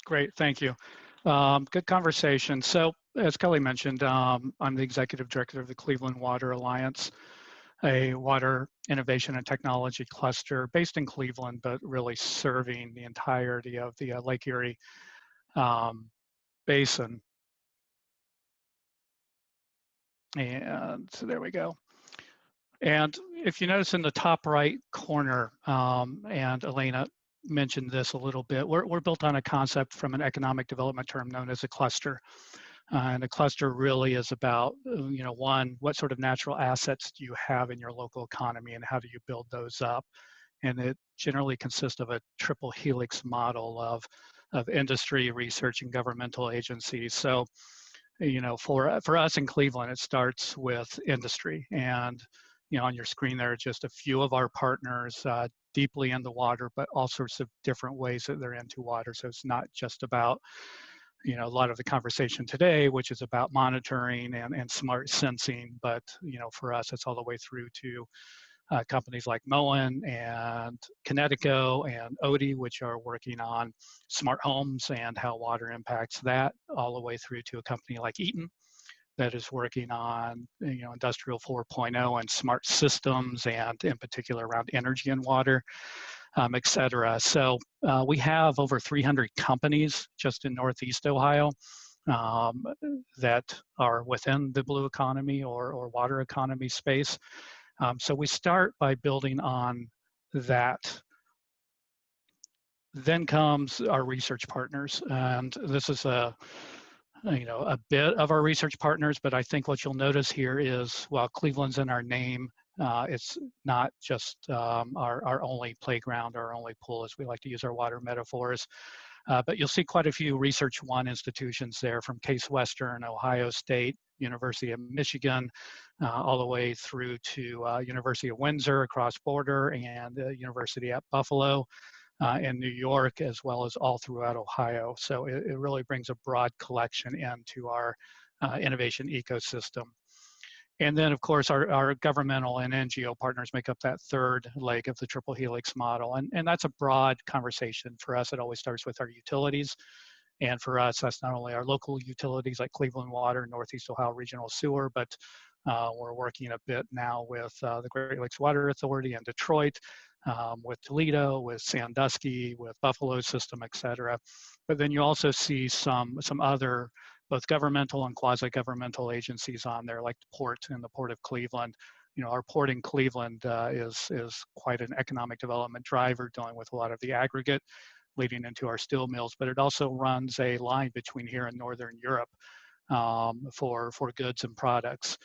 Great, thank you. Good conversation. So, as Kelly mentioned, I'm the executive director of the Cleveland Water Alliance, a water innovation and technology cluster based in Cleveland, but really serving the entirety of the Lake Erie um, basin. And so there we go. And if you notice in the top right corner, and Elena mentioned this a little bit, we're built on a concept from an economic development term known as a cluster. And a cluster really is about, one, what sort of natural assets do you have in your local economy and how do you build those up? And it generally consists of a triple helix model of industry, research, and governmental agencies. So, for us in Cleveland, it starts with industry. And, on your screen there are just a few of our partners deeply in the water, but all sorts of different ways that they're into water. So it's not just about a lot of the conversation today, which is about monitoring and smart sensing. But, for us, it's all the way through to companies like Moen and Connecticut and Odie, which are working on smart homes and how water impacts that, all the way through to a company like Eaton that is working on Industrial 4.0 and smart systems, and in particular around energy and water, et cetera. So we have over 300 companies just in Northeast Ohio that are within the blue economy or water economy space. So we start by building on that. Then comes our research partners, and this is a bit of our research partners, but I think what you'll notice here is, while Cleveland's in our name, it's not just our only playground, our only pool, as we like to use our water metaphors. But you'll see quite a few Research One institutions there, from Case Western, Ohio State, University of Michigan, all the way through to University of Windsor across border, and University at Buffalo in New York, as well as all throughout Ohio. So it really brings a broad collection into our innovation ecosystem. And then, of course, our governmental and NGO partners make up that third leg of the triple helix model. And that's a broad conversation. For us, it always starts with our utilities. And for us, that's not only our local utilities like Cleveland Water, Northeast Ohio Regional Sewer, but we're working a bit now with the Great Lakes Water Authority in Detroit, with Toledo, with Sandusky, with Buffalo System, et cetera. But then you also see some other both governmental and quasi-governmental agencies on there, like the Port and the Port of Cleveland. Our port in Cleveland is quite an economic development driver, dealing with a lot of the aggregate leading into our steel mills, but it also runs a line between here and Northern Europe for goods and products.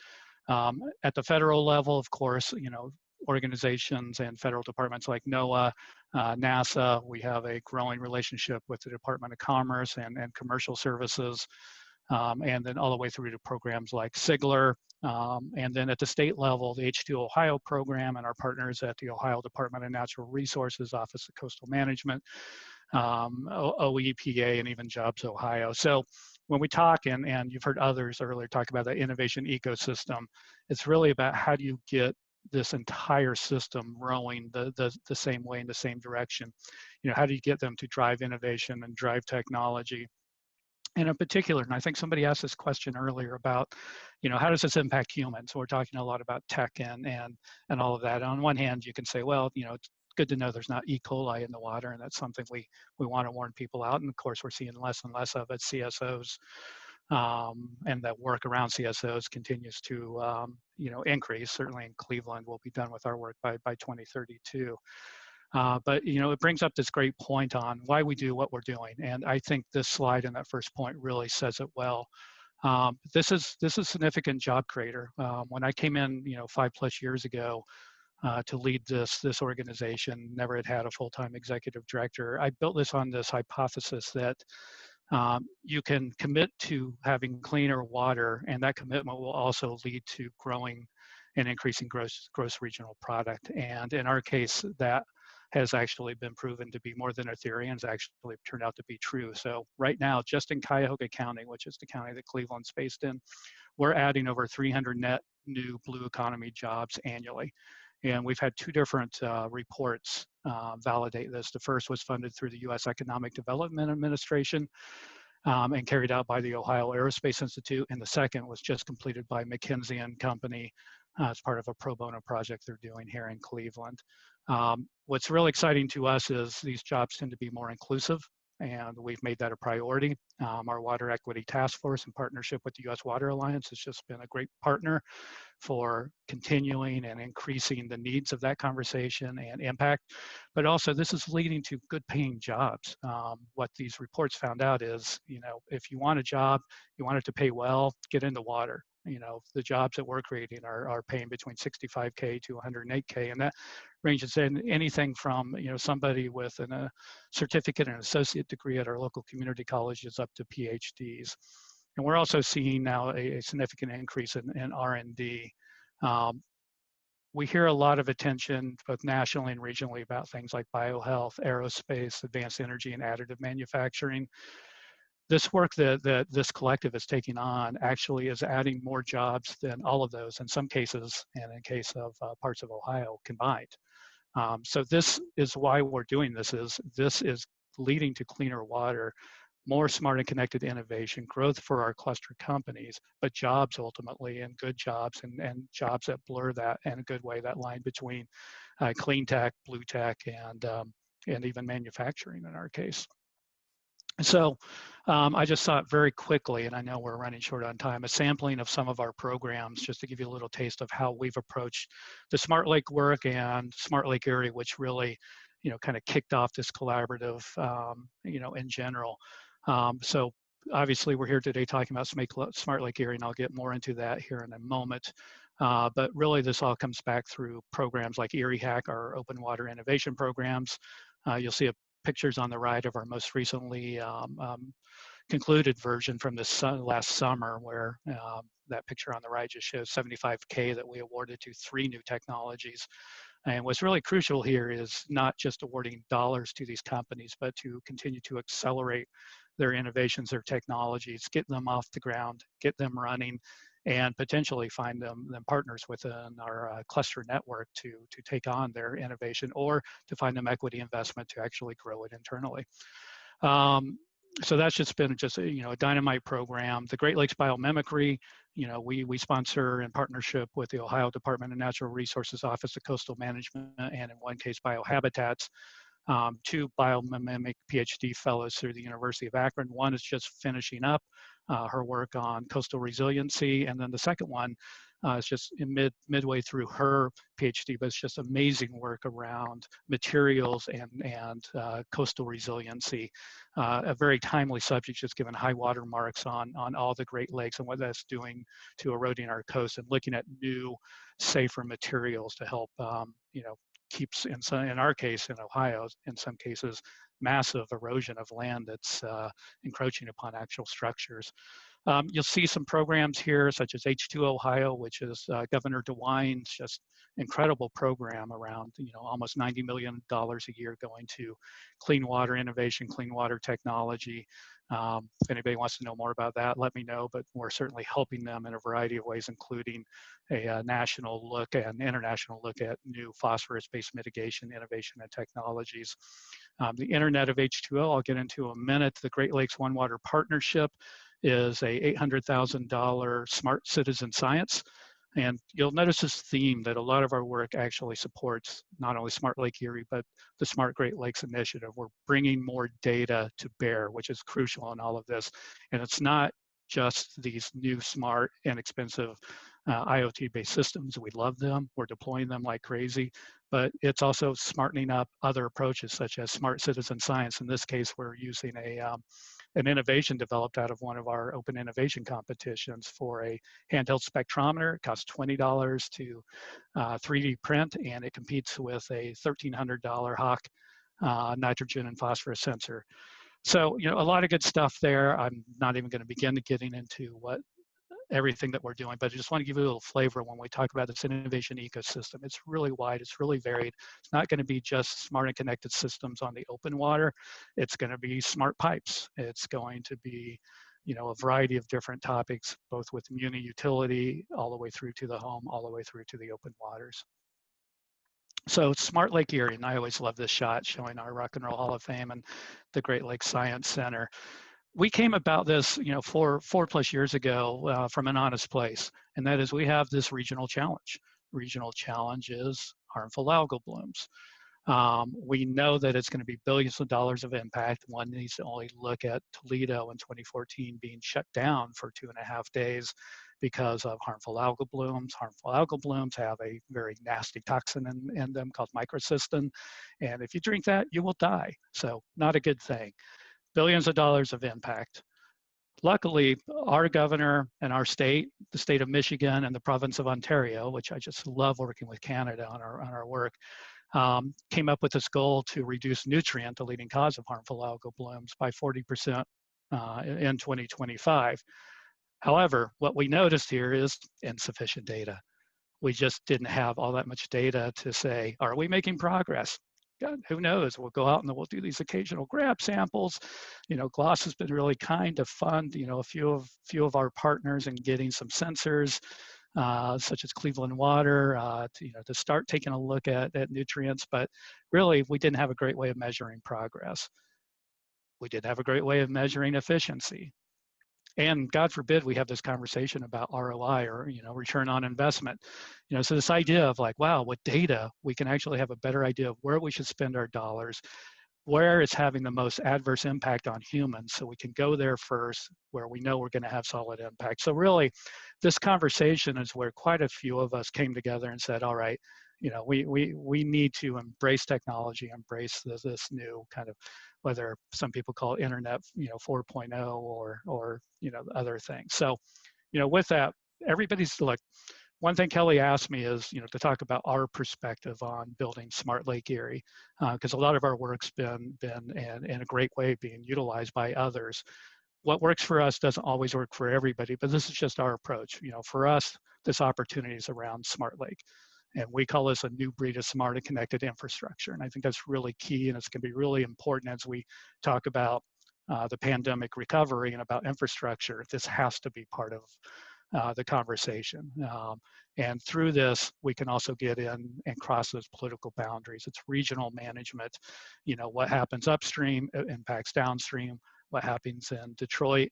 At the federal level, of course, organizations and federal departments like NOAA, NASA, we have a growing relationship with the Department of Commerce and Commercial Services, and then all the way through to programs like SIGLR. And then at the state level, the H2 Ohio program and our partners at the Ohio Department of Natural Resources, Office of Coastal Management, OEPA, and even Jobs Ohio. So when we talk, and you've heard others earlier talk about the innovation ecosystem, it's really about how do you get this entire system rowing the same way in the same direction. How do you get them to drive innovation and drive technology? And in particular, and I think somebody asked this question earlier about, how does this impact humans? So we're talking a lot about tech and all of that. On one hand, you can say, well, it's good to know there's not E. coli in the water, and that's something we want to warn people out. And of course, we're seeing less and less of it. CSOs and that work around CSOs continues to increase. Certainly in Cleveland, we'll be done with our work by 2032. But it brings up this great point on why we do what we're doing, and I think this slide in that first point really says it well. This is a significant job creator. When I came in, 5+ years ago to lead this organization, never had a full-time executive director. I built this on this hypothesis that you can commit to having cleaner water, and that commitment will also lead to growing and increasing gross regional product. And in our case, that has actually been proven to be more than a theory, and it's actually turned out to be true. So right now, just in Cuyahoga County, which is the county that Cleveland's based in, we're adding over 300 net new blue economy jobs annually. And we've had two different reports validate this. The first was funded through the U.S. Economic Development Administration and carried out by the Ohio Aerospace Institute. And the second was just completed by McKinsey and Company as part of a pro bono project they're doing here in Cleveland. What's really exciting to us is these jobs tend to be more inclusive, and we've made that a priority. Our Water Equity Task Force, in partnership with the U.S. Water Alliance, has just been a great partner for continuing and increasing the needs of that conversation and impact. But also, this is leading to good paying jobs. What these reports found out is, if you want a job, you want it to pay well, get into water. The jobs that we're creating are paying between 65K to 108K, and that ranges in anything from somebody with a certificate and associate degree at our local community colleges up to PhDs. And we're also seeing now a significant increase in R&D. We hear a lot of attention, both nationally and regionally, about things like biohealth, aerospace, advanced energy, and additive manufacturing. This work that this collective is taking on actually is adding more jobs than all of those in some cases, and in case of parts of Ohio combined. So this is why we're doing this. This is leading to cleaner water, more smart and connected innovation, growth for our cluster companies, but jobs ultimately, and good jobs, and jobs that blur that in a good way, that line between clean tech, blue tech, and even manufacturing in our case. So I just thought very quickly, and I know we're running short on time, a sampling of some of our programs, just to give you a little taste of how we've approached the Smart Lake work and Smart Lake Erie, which really, kind of kicked off this collaborative, in general. So obviously we're here today talking about Smart Lake Erie, and I'll get more into that here in a moment. But really this all comes back through programs like Erie Hack, our open water innovation programs. You'll see pictures on the right of our most recently concluded version from this last summer, where that picture on the right just shows 75K that we awarded to 3 new technologies. And what's really crucial here is not just awarding dollars to these companies, but to continue to accelerate their innovations, their technologies, get them off the ground, get them running, and potentially find them partners within our cluster network to take on their innovation, or to find them equity investment to actually grow it internally. So that's just been a dynamite program. The Great Lakes Biomimicry, we sponsor in partnership with the Ohio Department of Natural Resources Office of Coastal Management, and in one case biohabitats, 2 biomimic PhD fellows through the University of Akron. One is just finishing up her work on coastal resiliency, and then the second one is just midway through her PhD, but it's just amazing work around materials and coastal resiliency. A very timely subject, just given high water marks on all the Great Lakes and what that's doing to eroding our coast, and looking at new, safer materials to help, keeps, in our case, in Ohio, in some cases, massive erosion of land that's encroaching upon actual structures. You'll see some programs here, such as H2 Ohio, which is Governor DeWine's just incredible program around, almost $90 million a year going to clean water innovation, clean water technology. If anybody wants to know more about that, let me know, but we're certainly helping them in a variety of ways, including a national look and international look at new phosphorus-based mitigation, innovation, and technologies. The Internet of H2O, I'll get into in a minute. The Great Lakes One Water Partnership is a $800,000 smart citizen science. And you'll notice this theme that a lot of our work actually supports not only Smart Lake Erie, but the Smart Great Lakes Initiative. We're bringing more data to bear, which is crucial in all of this. And it's not just these new, smart, inexpensive IoT-based systems. We love them. We're deploying them like crazy. But it's also smartening up other approaches, such as smart citizen science. In this case, we're using an innovation developed out of one of our open innovation competitions for a handheld spectrometer. It costs $20 to 3D print, and it competes with a $1,300 Hawk nitrogen and phosphorus sensor. So, a lot of good stuff there. I'm not even going to begin to getting into everything that we're doing, but I just want to give you a little flavor when we talk about this innovation ecosystem. It's really wide, it's really varied. It's not going to be just smart and connected systems on the open water. It's going to be smart pipes. It's going to be, a variety of different topics, both with muni utility, all the way through to the home, all the way through to the open waters. So Smart Lake Erie, and I always love this shot showing our Rock and Roll Hall of Fame and the Great Lakes Science Center. We came about this, four plus years ago from an honest place, and that is we have this regional challenge. Regional challenge is harmful algal blooms. We know that it's going to be billions of dollars of impact. One needs to only look at Toledo in 2014 being shut down for 2.5 days because of harmful algal blooms. Harmful algal blooms have a very nasty toxin in them called microcystin. And if you drink that, you will die. So not a good thing. Billions of dollars of impact. Luckily, our governor and our state, the state of Michigan and the province of Ontario, which I just love working with Canada on our work, came up with this goal to reduce nutrient, the leading cause of harmful algal blooms, by 40% in 2025. However, what we noticed here is insufficient data. We just didn't have all that much data to say, are we making progress? God, who knows? We'll go out and we'll do these occasional grab samples. GLOS has been really kind to fund, a few of our partners in getting some sensors, such as Cleveland Water, to start taking a look at nutrients. But really, we didn't have a great way of measuring progress. We didn't have a great way of measuring efficiency. And God forbid we have this conversation about ROI, or return on investment. So this idea of like, wow, with data we can actually have a better idea of where we should spend our dollars, where it's having the most adverse impact on humans, so we can go there first where we know we're going to have solid impact. So really, this conversation is where quite a few of us came together and said, all right, we need to embrace technology, embrace this new kind of, whether some people call it internet 4.0 or other things. So with that, everybody's like, one thing Kelly asked me is, to talk about our perspective on building Smart Lake Erie, because a lot of our work's been in a great way being utilized by others. What works for us doesn't always work for everybody, but this is just our approach. For us, this opportunity is around Smart Lake. And we call this a new breed of smart and connected infrastructure. And I think that's really key, and it's going to be really important as we talk about the pandemic recovery and about infrastructure. This has to be part of the conversation. And through this, we can also get in and cross those political boundaries. It's regional management. What happens upstream impacts downstream. What happens in Detroit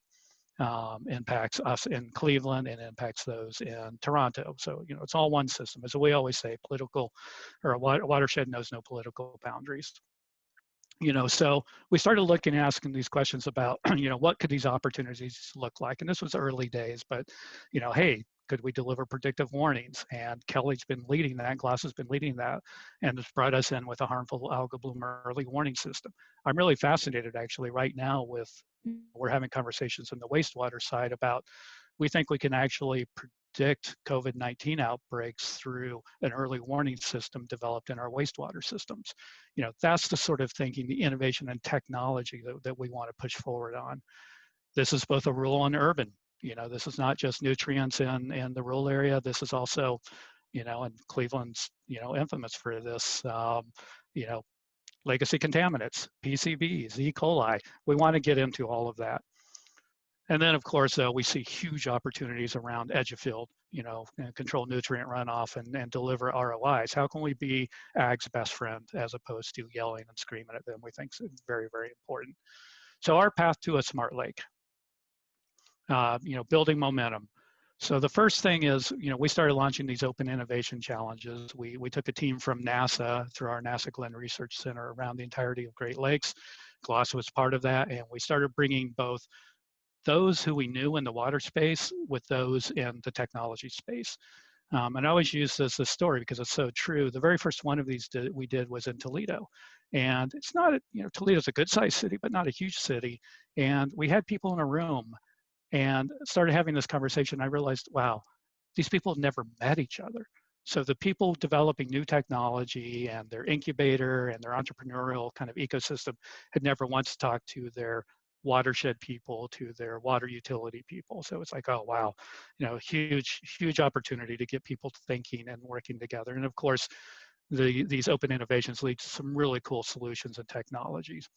impacts us in Cleveland and impacts those in Toronto. So, it's all one system. As we always say, a watershed knows no political boundaries. So we started looking and asking these questions about, what could these opportunities look like? And this was early days, but, hey, could we deliver predictive warnings? And Kelly's been leading that, GLOS has been leading that, and has brought us in with a harmful algal bloom early warning system. I'm really fascinated actually right now with, we're having conversations on the wastewater side about, we think we can actually predict COVID-19 outbreaks through an early warning system developed in our wastewater systems. That's the sort of thinking, the innovation and technology that we want to push forward on. This is both a rural and urban. This is not just nutrients in the rural area. This is also, and Cleveland's, infamous for this, legacy contaminants, PCBs, E. coli. We want to get into all of that. And then, of course, we see huge opportunities around edge of field, and control nutrient runoff and deliver ROIs. How can we be ag's best friend as opposed to yelling and screaming at them? We think it's very, very important. So our path to a smart lake, building momentum. So the first thing is, we started launching these open innovation challenges. We took a team from NASA through our NASA Glenn Research Center around the entirety of Great Lakes. GLOS was part of that, and we started bringing both those who we knew in the water space with those in the technology space. And I always use this story because it's so true. The very first one of these we did was in Toledo. And it's not, Toledo's a good sized city, but not a huge city. And we had people in a room and started having this conversation. I realized, wow, these people have never met each other. So the people developing new technology and their incubator and their entrepreneurial kind of ecosystem had never once talked to their watershed people, to their water utility people. So it's like, oh, wow, huge, huge opportunity to get people thinking and working together. And of course, these open innovations lead to some really cool solutions and technologies.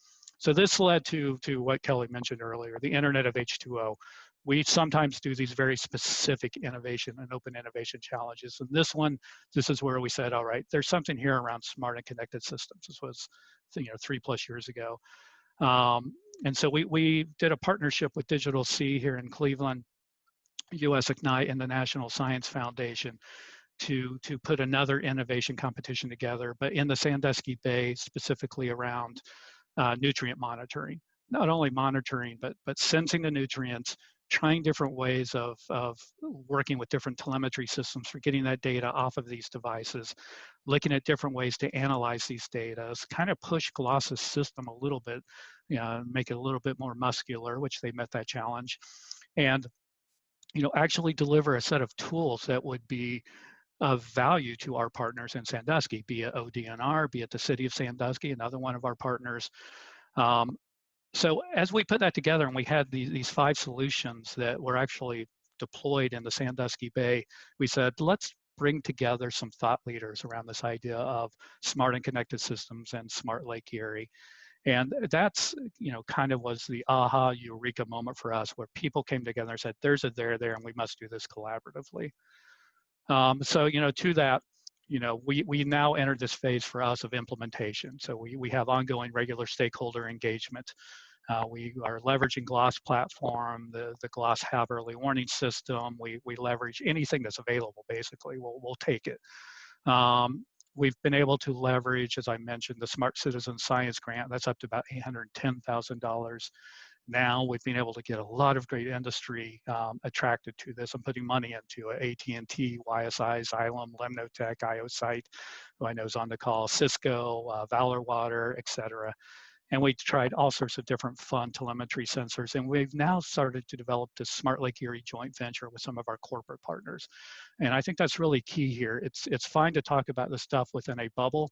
So this led to what Kelly mentioned earlier, the Internet of H2O. We sometimes do these very specific innovation and open innovation challenges. And this is where we said, all right, there's something here around smart and connected systems. This was 3+ years ago. And so we did a partnership with Digital Sea here in Cleveland, US Ignite, and the National Science Foundation to put another innovation competition together, but in the Sandusky Bay, specifically around nutrient monitoring. Not only monitoring, but sensing the nutrients, trying different ways of working with different telemetry systems for getting that data off of these devices, looking at different ways to analyze these data, kind of push GLOS's system a little bit, make it a little bit more muscular, which they met that challenge, and actually deliver a set of tools that would be of value to our partners in Sandusky, be it ODNR, be it the city of Sandusky, another one of our partners. So as we put that together and we had these 5 solutions that were actually deployed in the Sandusky Bay, we said, let's bring together some thought leaders around this idea of smart and connected systems and smart Lake Erie. And that's, kind of was the aha eureka moment for us, where people came together and said, there's a there there, and we must do this collaboratively. So, to that, we now entered this phase for us of implementation. So we have ongoing regular stakeholder engagement. We are leveraging GLOS platform, the GLOS Have Early Warning system. We leverage anything that's available, basically. We'll take it. We've been able to leverage, as I mentioned, the Smart Citizen Science Grant. That's up to about $810,000. Now we've been able to get a lot of great industry attracted to this and putting money into it. AT&T, YSI, Xylem, Lemnotech, IOSite, who I know is on the call, Cisco, Valor Water, et cetera. And we tried all sorts of different fun telemetry sensors. And we've now started to develop this Smart Lake Erie joint venture with some of our corporate partners. And I think that's really key here. It's fine to talk about this stuff within a bubble,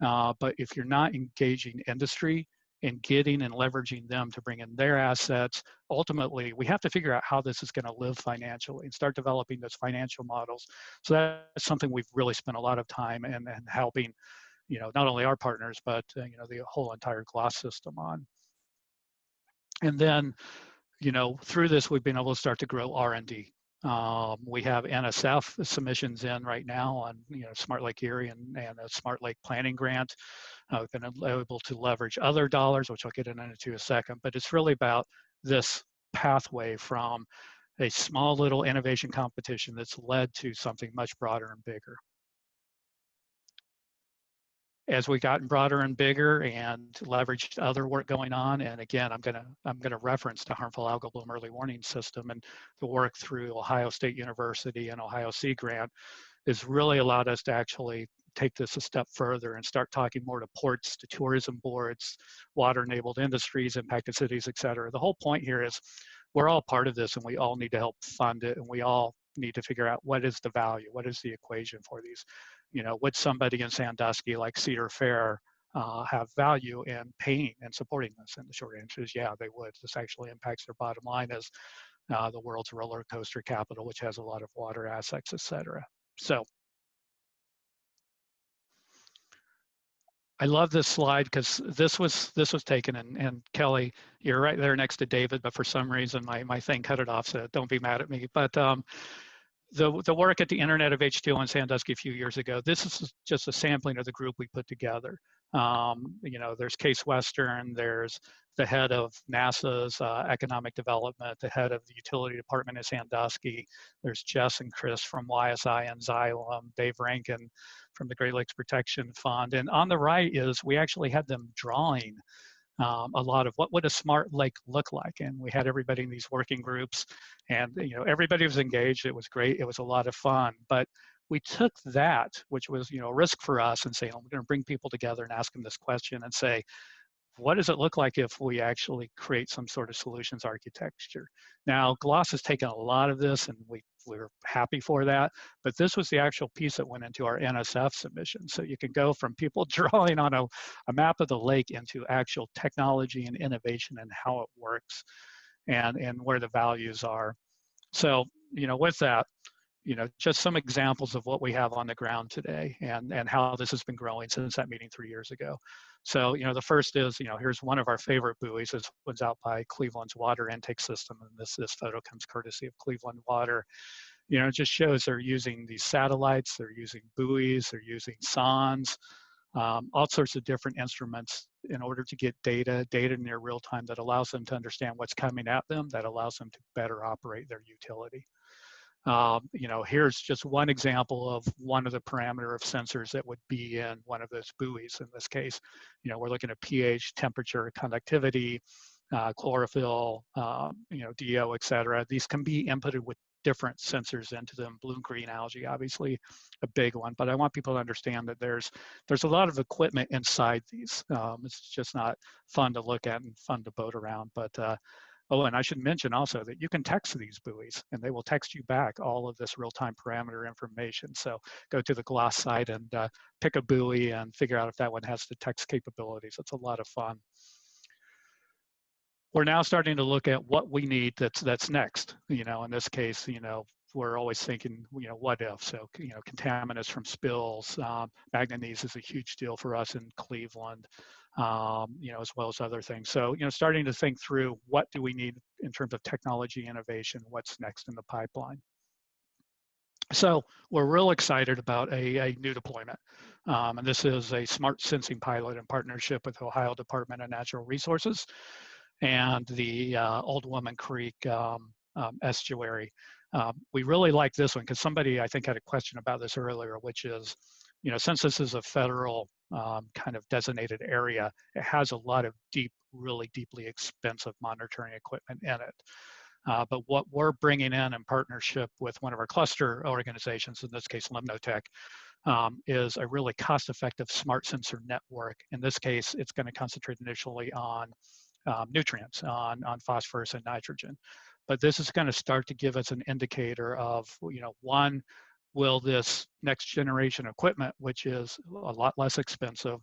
but if you're not engaging industry and getting and leveraging them to bring in their assets, ultimately, we have to figure out how this is going to live financially and start developing those financial models. So that's something we've really spent a lot of time and helping, not only our partners, but, the whole entire GLOS system on. And then, through this, we've been able to start to grow R&D. We have NSF submissions in right now on, Smart Lake Erie and a Smart Lake Planning Grant. We've been able to leverage other dollars, which I'll get into a second, but it's really about this pathway from a small little innovation competition that's led to something much broader and bigger. As we gotten broader and bigger and leveraged other work going on, and again, I'm gonna reference the harmful algal bloom early warning system and the work through Ohio State University and Ohio Sea Grant has really allowed us to actually take this a step further and start talking more to ports, to tourism boards, water-enabled industries, impacted cities, et cetera. The whole point here is we're all part of this and we all need to help fund it, and we all need to figure out what is the value, what is the equation for these. Would somebody in Sandusky like Cedar Fair have value in paying and supporting this? And the short answer is, yeah, they would. This actually impacts their bottom line as the world's roller coaster capital, which has a lot of water assets, et cetera. So I love this slide because this was taken, and Kelly, you're right there next to David, but for some reason my thing cut it off, so don't be mad at me. But the work at the Internet of H2O in Sandusky a few years ago, this is just a sampling of the group we put together. There's Case Western, there's the head of NASA's economic development, the head of the utility department in Sandusky, there's Jess and Chris from YSI and Xylem, Dave Rankin from the Great Lakes Protection Fund. And on the right is, we actually had them drawing a lot of what would a smart lake look like. And we had everybody in these working groups, and everybody was engaged. It was great. It was a lot of fun. But we took that, which was a risk for us, and saying, I'm going to bring people together and ask them this question and say, what does it look like if we actually create some sort of solutions architecture? Now, GLOS has taken a lot of this, and we're happy for that, but this was the actual piece that went into our NSF submission. So you can go from people drawing on a map of the lake into actual technology and innovation and how it works and where the values are. So, with that, just some examples of what we have on the ground today and how this has been growing since that meeting 3 years ago. So, the first is, here's one of our favorite buoys. This one's out by Cleveland's water intake system. And this photo comes courtesy of Cleveland Water. It just shows they're using these satellites, they're using buoys, they're using sondes, all sorts of different instruments in order to get data near real time that allows them to understand what's coming at them, that allows them to better operate their utility. Here's just one example of one of the parameter of sensors that would be in one of those buoys. In this case, we're looking at pH, temperature, conductivity, chlorophyll, DO, et cetera. These can be inputted with different sensors into them. Blue and green algae, obviously a big one, but I want people to understand that there's a lot of equipment inside these. It's just not fun to look at and fun to boat around, but oh, and I should mention also that you can text these buoys and they will text you back all of this real-time parameter information. So go to the GLOSS site and pick a buoy and figure out if that one has the text capabilities. It's a lot of fun. We're now starting to look at what we need that's next. In this case, we're always thinking, what if? So, contaminants from spills, manganese is a huge deal for us in Cleveland, as well as other things. So, starting to think through what do we need in terms of technology innovation, what's next in the pipeline. So we're real excited about a new deployment. And this is a smart sensing pilot in partnership with Ohio Department of Natural Resources and the Old Woman Creek estuary. We really like this one because somebody, I think, had a question about this earlier, which is, since this is a federal kind of designated area, it has a lot of really deeply expensive monitoring equipment in it. But what we're bringing in partnership with one of our cluster organizations, in this case, Limnotech, is a really cost-effective smart sensor network. In this case, it's going to concentrate initially on nutrients, on phosphorus and nitrogen. But this is going to start to give us an indicator of, one, will this next generation equipment, which is a lot less expensive,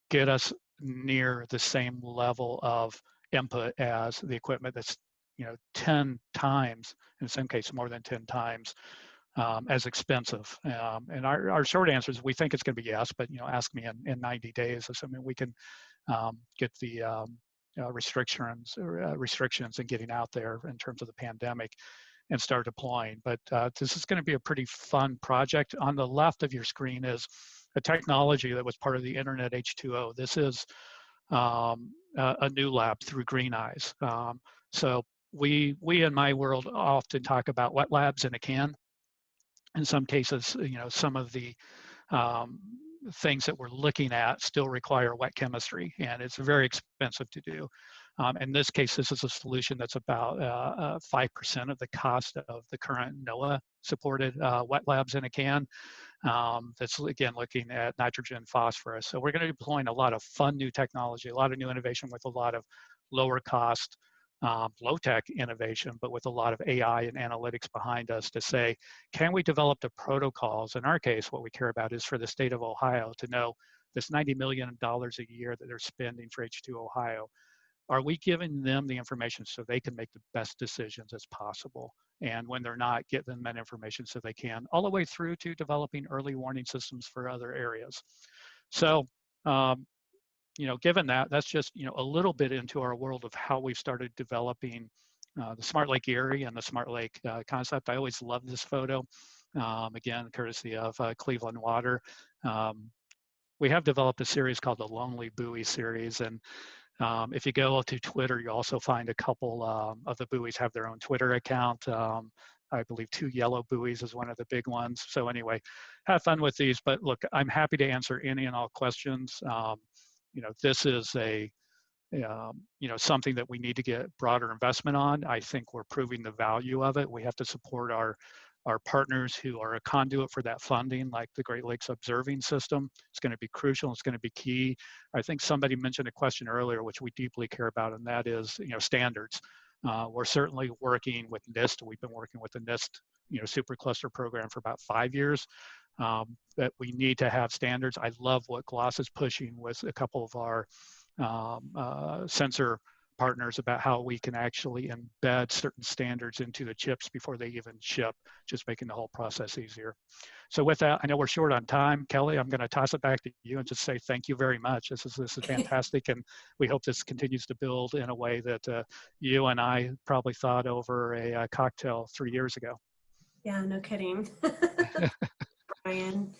get us near the same level of input as the equipment that's 10 times, in some cases more than 10 times as expensive. And our short answer is we think it's going to be yes, but ask me in 90 days, assuming we can get the restrictions and getting out there in terms of the pandemic and start deploying. But this is going to be a pretty fun project. On the left of your screen is a technology that was part of the Internet H2O. This is a new lab through Green Eyes. So we in my world often talk about wet labs in a can. In some cases, some of the things that we're looking at still require wet chemistry, and it's very expensive to do. In this case, this is a solution that's about 5% of the cost of the current NOAA-supported wet labs in a can. That's, again, looking at nitrogen, phosphorus. So we're going to be deploying a lot of fun new technology, a lot of new innovation with a lot of lower cost, low-tech innovation, but with a lot of AI and analytics behind us to say, can we develop the protocols? In our case, what we care about is for the state of Ohio to know this $90 million a year that they're spending for H2 Ohio. Are we giving them the information so they can make the best decisions as possible? And when they're not, get them that information so they can, all the way through to developing early warning systems for other areas. So, given that, that's just, a little bit into our world of how we've started developing the Smart Lake Erie and the Smart Lake concept. I always love this photo, again, courtesy of Cleveland Water. We have developed a series called the Lonely Buoy series, and if you go to Twitter, you also find a couple of the buoys have their own Twitter account. I believe 2 yellow buoys is one of the big ones. So anyway, have fun with these. But look, I'm happy to answer any and all questions. This is something that we need to get broader investment on. I think we're proving the value of it. We have to support our partners who are a conduit for that funding, like the Great Lakes Observing System. It's going to be crucial. It's going to be key. I think somebody mentioned a question earlier, which we deeply care about, and that is, standards. We're certainly working with NIST. We've been working with the NIST, supercluster program for about 5 years. That we need to have standards. I love what GLOSS is pushing with a couple of our sensor partners about how we can actually embed certain standards into the chips before they even ship, just making the whole process easier. So with that, I know we're short on time. Kelly, I'm going to toss it back to you and just say thank you very much. This is fantastic, and we hope this continues to build in a way that you and I probably thought over a cocktail 3 years ago. Yeah, no kidding. Bryan.